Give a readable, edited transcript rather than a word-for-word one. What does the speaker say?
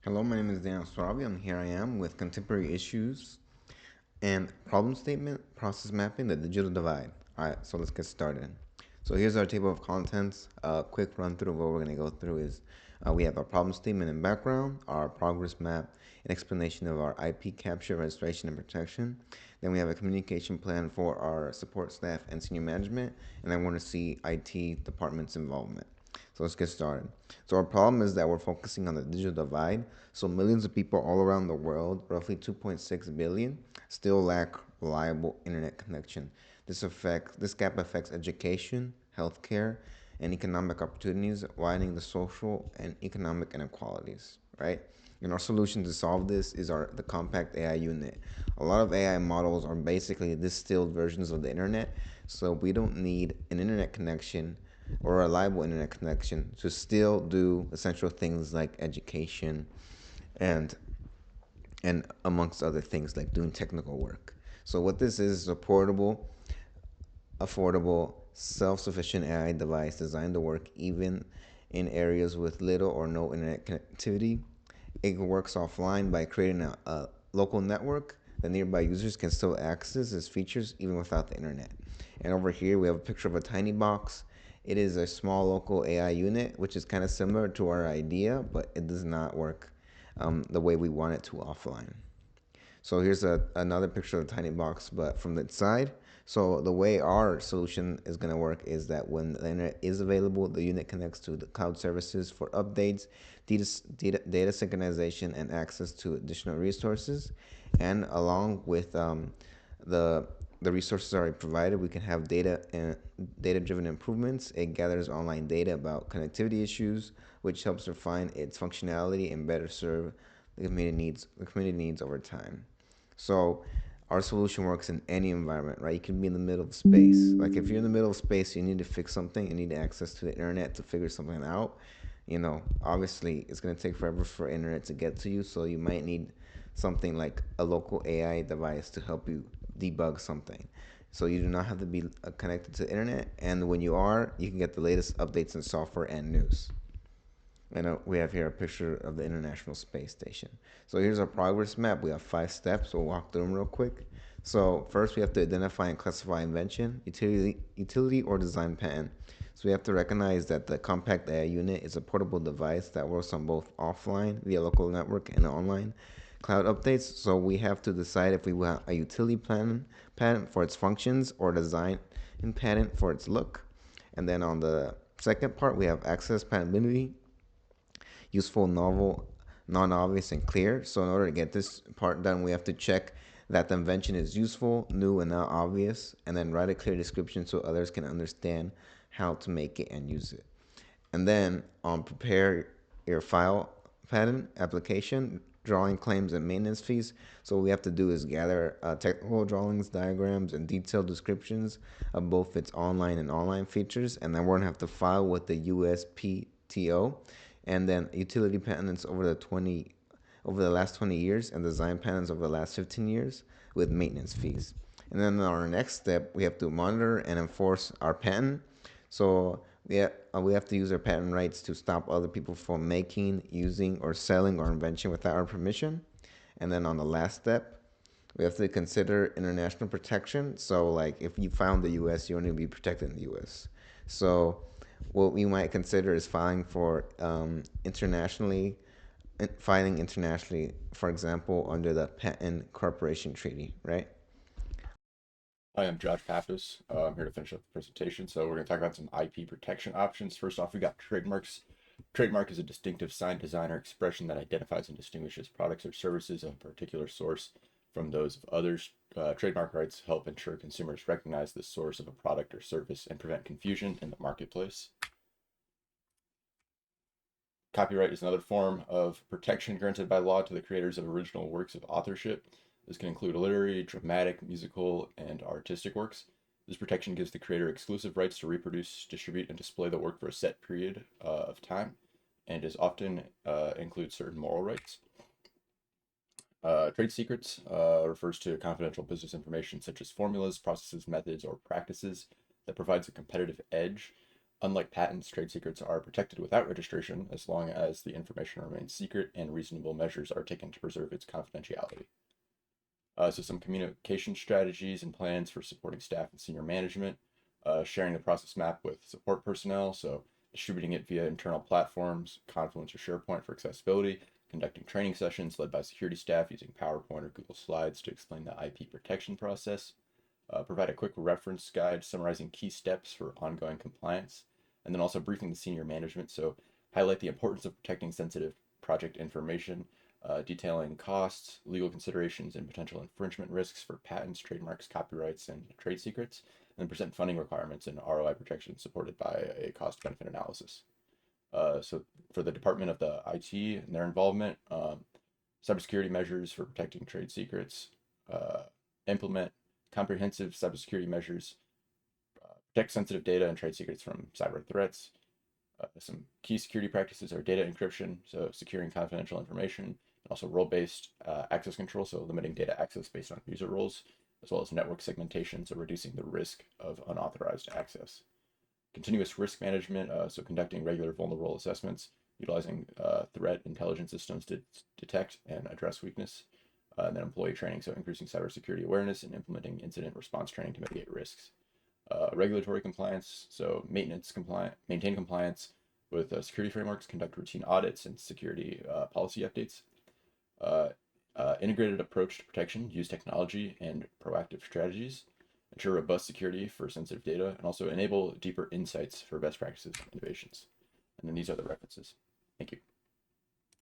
Hello, my name is Dan Swabi, and here I am with contemporary issues and problem statement, process mapping, the digital divide. All right, so let's get started. So here's our table of contents. A quick run through of what we're going to go through is we have our problem statement and background, our progress map, an explanation of our IP capture, registration, and protection. Then we have a communication plan for our support staff and senior management, and then we're going to see IT department's involvement. So let's get started. So our problem is that we're focusing on the digital divide. So millions of people all around the world, roughly 2.6 billion, still lack reliable internet connection. This gap affects education, healthcare, and economic opportunities, widening the social and economic inequalities, right? And our solution to solve this is the compact AI unit. A lot of AI models are basically distilled versions of the internet, so we don't need an internet connection or a reliable internet connection to still do essential things like education and amongst other things like doing technical work. So what this is a portable, affordable, self-sufficient AI device designed to work even in areas with little or no internet connectivity. It works offline by creating a local network that nearby users can still access its features even without the internet. And over here we have a picture of a tiny box. It is a small local AI unit, which is kind of similar to our idea, but it does not work the way we want it to offline. So here's another picture of the tiny box, but from the side. So the way our solution is going to work is that when the internet is available, the unit connects to the cloud services for updates, data synchronization, and access to additional resources. And along with the the resources already provided, we can have data-driven improvements. It gathers online data about connectivity issues, which helps refine its functionality and better serve the community needs over time. So our solution works in any environment, right? You can be in the middle of space. Like if you're in the middle of space, you need to fix something, you need access to the internet to figure something out. Obviously it's going to take forever for internet to get to you, so you might need something like a local AI device to help you debug something. So you do not have to be connected to the internet, and when you are, you can get the latest updates in software and news. And we have here a picture of the International Space Station. So here's our progress map. We have 5 steps. We'll walk through them real quick. So first, we have to identify and classify invention, utility or design patent. So we have to recognize that the compact AI unit is a portable device that works on both offline via local network and online cloud updates. So we have to decide if we want a utility patent for its functions or design and patent for its look. And then on the second part, we have access patentability, useful, novel, non-obvious, and clear. So in order to get this part done, we have to check that the invention is useful, new, and not obvious, and then write a clear description so others can understand how to make it and use it. And then prepare your file patent application, drawing claims and maintenance fees. So what we have to do is gather technical drawings, diagrams, and detailed descriptions of both its online and online features, and then we're gonna have to file with the USPTO, and then utility patents over the last 20 years, and design patents over the last 15 years with maintenance fees. And then our next step, we have to monitor and enforce our patent. So we have to use our patent rights to stop other people from making, using, or selling our invention without our permission. And then on the last step, we have to consider international protection. So, like, if you found the U.S., you only be protected in the U.S. So, what we might consider is filing internationally, for example, under the Patent Corporation Treaty, right? Hi, I'm Josh Pappas. I'm here to finish up the presentation. So we're going to talk about some IP protection options. First off, we got trademarks. Trademark is a distinctive sign, design, or expression that identifies and distinguishes products or services of a particular source from those of others. Trademark rights help ensure consumers recognize the source of a product or service and prevent confusion in the marketplace. Copyright is another form of protection granted by law to the creators of original works of authorship. This can include literary, dramatic, musical, and artistic works. This protection gives the creator exclusive rights to reproduce, distribute, and display the work for a set period of time, and is often includes certain moral rights. Trade secrets refers to confidential business information such as formulas, processes, methods, or practices that provides a competitive edge. Unlike patents, trade secrets are protected without registration as long as the information remains secret and reasonable measures are taken to preserve its confidentiality. So some communication strategies and plans for supporting staff and senior management, sharing the process map with support personnel, so distributing it via internal platforms, Confluence or SharePoint for accessibility, conducting training sessions led by security staff using PowerPoint or Google Slides to explain the IP protection process, provide a quick reference guide summarizing key steps for ongoing compliance, and then also briefing the senior management, so highlight the importance of protecting sensitive project information, detailing costs, legal considerations, and potential infringement risks for patents, trademarks, copyrights, and trade secrets, and present funding requirements and ROI projections supported by a cost benefit analysis. So, for the Department of the IT and their involvement, cybersecurity measures for protecting trade secrets, implement comprehensive cybersecurity measures, protect sensitive data and trade secrets from cyber threats. Some key security practices are data encryption, so securing confidential information, and also role-based access control, so limiting data access based on user roles, as well as network segmentation, so reducing the risk of unauthorized access. Continuous risk management, so conducting regular vulnerable assessments, utilizing threat intelligence systems to detect and address weakness, and then employee training, so increasing cybersecurity awareness and implementing incident response training to mitigate risks. Regulatory compliance, so maintain compliance with security frameworks, conduct routine audits and security policy updates. Integrated approach to protection, use technology and proactive strategies, ensure robust security for sensitive data, and also enable deeper insights for best practices and innovations. And then these are the references. Thank you.